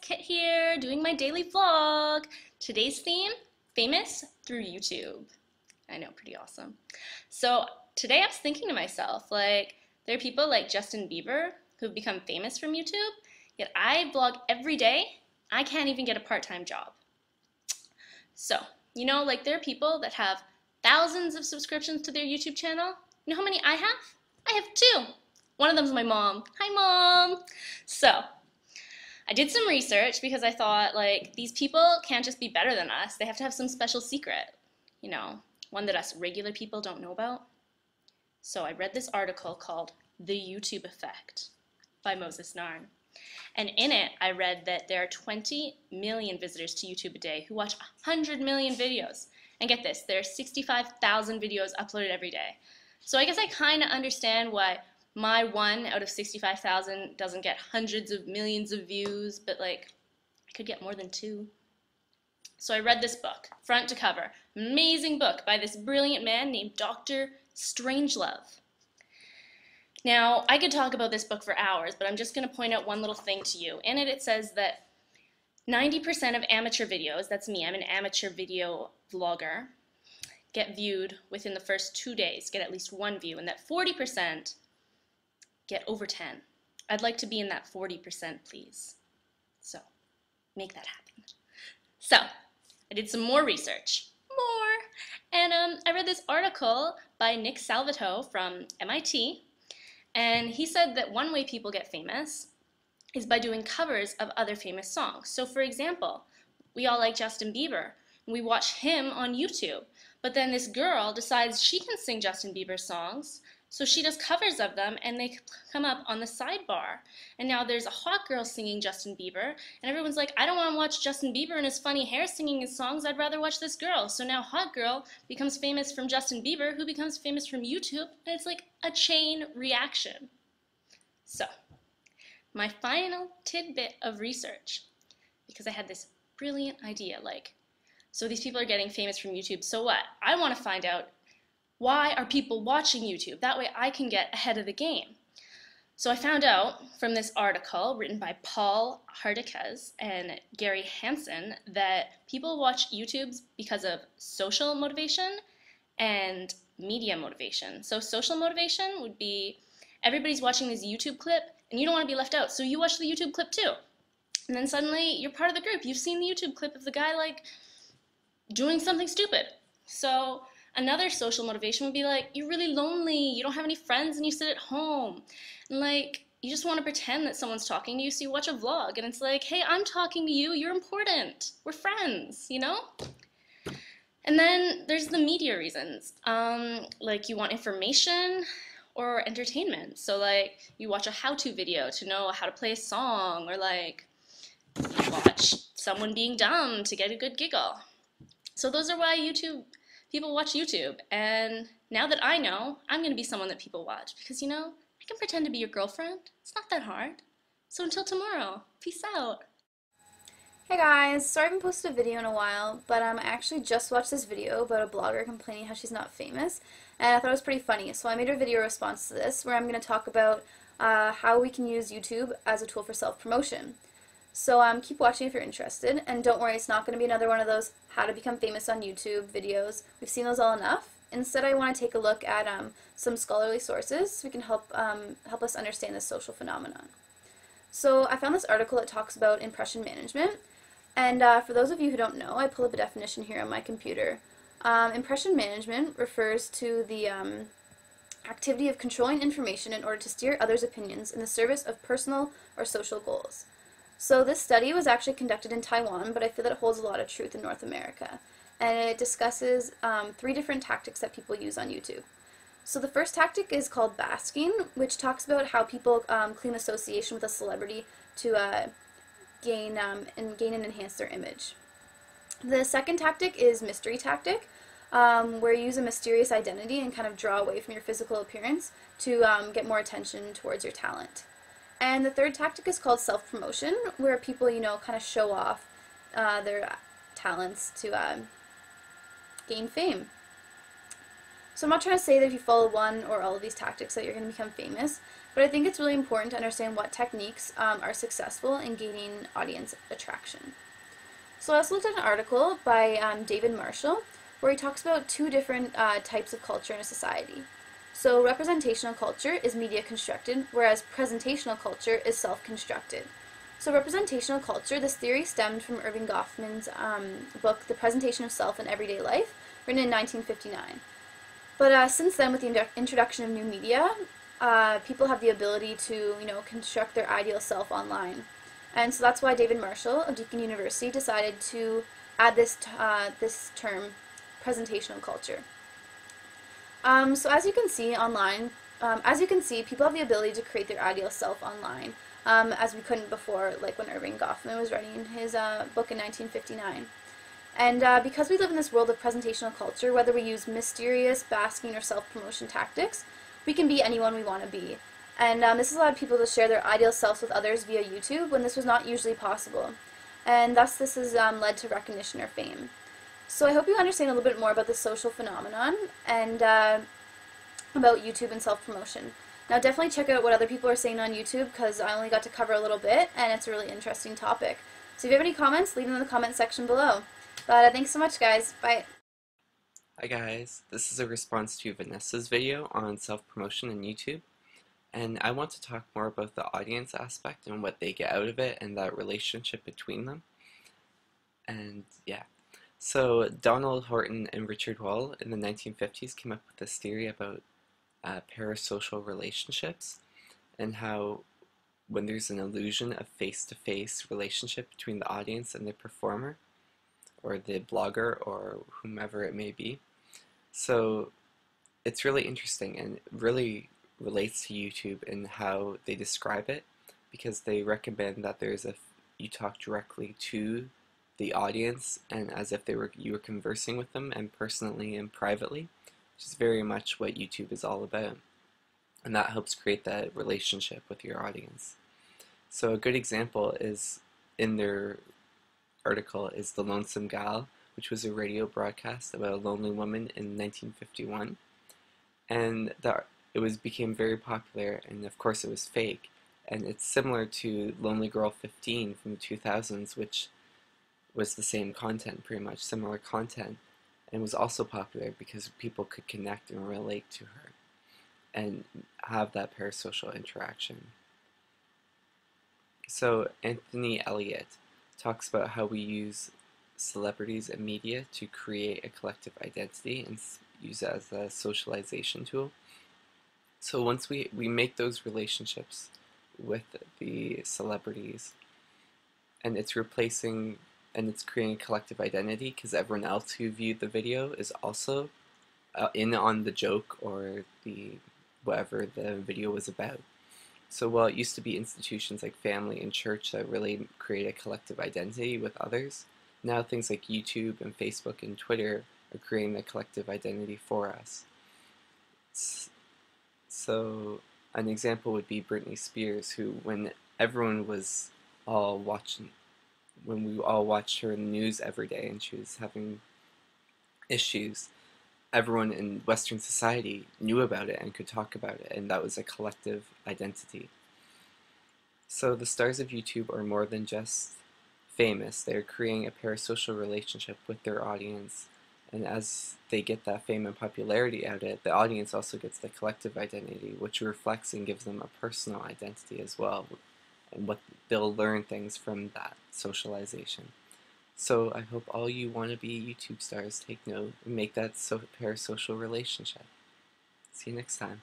Kit here, doing my daily vlog. Today's theme, famous through YouTube. I know, pretty awesome. So today I was thinking to myself, there are people like Justin Bieber who've become famous from YouTube, yet I vlog every day. I can't even get a part-time job. So, there are people that have thousands of subscriptions to their YouTube channel. You know how many I have? I have 2. One of them is my mom. Hi, Mom! So, I did some research because I thought, these people can't just be better than us. They have to have some special secret, one that us regular people don't know about. So I read this article called The YouTube Effect by Moses Narn. And in it, I read that there are 20 million visitors to YouTube a day who watch 100 million videos. And get this, there are 65,000 videos uploaded every day. So I guess I kind of understand why my 1 out of 65,000 doesn't get hundreds of millions of views, but I could get more than 2. So I read this book, front to cover. Amazing book by this brilliant man named Dr. Strangelove. Now, I could talk about this book for hours, but I'm just going to point out one little thing to you. In it, it says that 90% of amateur videos, that's me, I'm an amateur video vlogger, get viewed within the first 2 days, get at least 1 view, and that 40% get over 10. I'd like to be in that 40%, please. So, make that happen. So, I did some more research. And I read this article by Nick Salvato from MIT, and he said that one way people get famous is by doing covers of other famous songs. So, for example, we all like Justin Bieber, and we watch him on YouTube. But then this girl decides she can sing Justin Bieber songs, so she does covers of them, and they come up on the sidebar. And now there's a hot girl singing Justin Bieber, and everyone's like, I don't want to watch Justin Bieber and his funny hair singing his songs, I'd rather watch this girl. So now hot girl becomes famous from Justin Bieber, who becomes famous from YouTube, and it's like a chain reaction. So, my final tidbit of research, because I had this brilliant idea, so these people are getting famous from YouTube, so what? I want to find out, why are people watching YouTube? That way I can get ahead of the game. So I found out from this article written by Paul Hardikes and Gary Hansen that people watch YouTube because of social motivation and media motivation. So social motivation would be everybody's watching this YouTube clip and you don't want to be left out, so you watch the YouTube clip too. And then suddenly you're part of the group. You've seen the YouTube clip of the guy doing something stupid. So another social motivation would be you're really lonely, you don't have any friends, and you sit at home. And you just want to pretend that someone's talking to you, so you watch a vlog, and it's hey, I'm talking to you, you're important, we're friends, And then there's the media reasons. You want information or entertainment. So you watch a how-to video to know how to play a song, or you watch someone being dumb to get a good giggle. So those are why people watch YouTube, and now that I know, I'm going to be someone that people watch, because, I can pretend to be your girlfriend. It's not that hard. So until tomorrow, peace out. Hey guys, sorry I haven't posted a video in a while, but I actually just watched this video about a blogger complaining how she's not famous, and I thought it was pretty funny, so I made a video response to this, where I'm going to talk about how we can use YouTube as a tool for self-promotion. So keep watching if you're interested, and don't worry, it's not going to be another one of those how to become famous on YouTube videos. We've seen those all enough. Instead, I want to take a look at some scholarly sources so we can help us understand this social phenomenon. So I found this article that talks about impression management, and for those of you who don't know, I pull up a definition here on my computer. Impression management refers to the activity of controlling information in order to steer others' opinions in the service of personal or social goals. So this study was actually conducted in Taiwan, but I feel that it holds a lot of truth in North America. And it discusses 3 different tactics that people use on YouTube. So the first tactic is called basking, which talks about how people claim association with a celebrity to gain and enhance their image. The second tactic is mystery tactic, where you use a mysterious identity and kind of draw away from your physical appearance to get more attention towards your talent. And the third tactic is called self-promotion, where people, kind of show off their talents to gain fame. So I'm not trying to say that if you follow one or all of these tactics that you're going to become famous, but I think it's really important to understand what techniques are successful in gaining audience attraction. So I also looked at an article by David Marshall where he talks about two different types of culture in a society. So representational culture is media constructed, whereas presentational culture is self-constructed. So representational culture, this theory stemmed from Irving Goffman's book, The Presentation of Self in Everyday Life, written in 1959. But since then, with the introduction of new media, people have the ability to, construct their ideal self online. And so that's why David Marshall of Deakin University decided to add this term, presentational culture. So as you can see online, people have the ability to create their ideal self online, as we couldn't before, like when Irving Goffman was writing his book in 1959. And because we live in this world of presentational culture, whether we use mysterious, basking, or self-promotion tactics, we can be anyone we want to be. And this has allowed people to share their ideal selves with others via YouTube when this was not usually possible. And thus this has led to recognition or fame. So I hope you understand a little bit more about this social phenomenon and about YouTube and self-promotion. Now definitely check out what other people are saying on YouTube because I only got to cover a little bit and it's a really interesting topic. So if you have any comments, leave them in the comment section below. But thanks so much, guys. Bye. Hi guys, this is a response to Vanessa's video on self-promotion on YouTube, and I want to talk more about the audience aspect and what they get out of it and that relationship between them. And yeah, so Donald Horton and Richard Wall in the 1950s came up with this theory about parasocial relationships and how when there's an illusion of face-to-face relationship between the audience and the performer, or the blogger, or whomever it may be. So it's really interesting and really relates to YouTube in how they describe it, because they recommend that you talk directly to the audience and as if you were conversing with them, and personally and privately, which is very much what YouTube is all about. And that helps create that relationship with your audience. So a good example is in their article is The Lonesome Gal, which was a radio broadcast about a lonely woman in 1951, and became very popular, and of course it was fake, and it's similar to Lonely Girl 15 from the 2000s, which was the same content, pretty much similar content, and was also popular because people could connect and relate to her and have that parasocial interaction. So Anthony Elliott talks about how we use celebrities and media to create a collective identity and use it as a socialization tool. So once we make those relationships with the celebrities, and it's creating a collective identity because everyone else who viewed the video is also in on the joke or whatever the video was about. So while it used to be institutions like family and church that really create a collective identity with others, now things like YouTube and Facebook and Twitter are creating a collective identity for us. So an example would be Britney Spears, who when we all watched her in the news every day and she was having issues, everyone in Western society knew about it and could talk about it, and that was a collective identity. So the stars of YouTube are more than just famous. They're creating a parasocial relationship with their audience, and as they get that fame and popularity out of it, the audience also gets the collective identity, which reflects and gives them a personal identity as well, and what they'll learn things from that socialization. So I hope all you want to be YouTube stars take note and make that parasocial relationship. See you next time.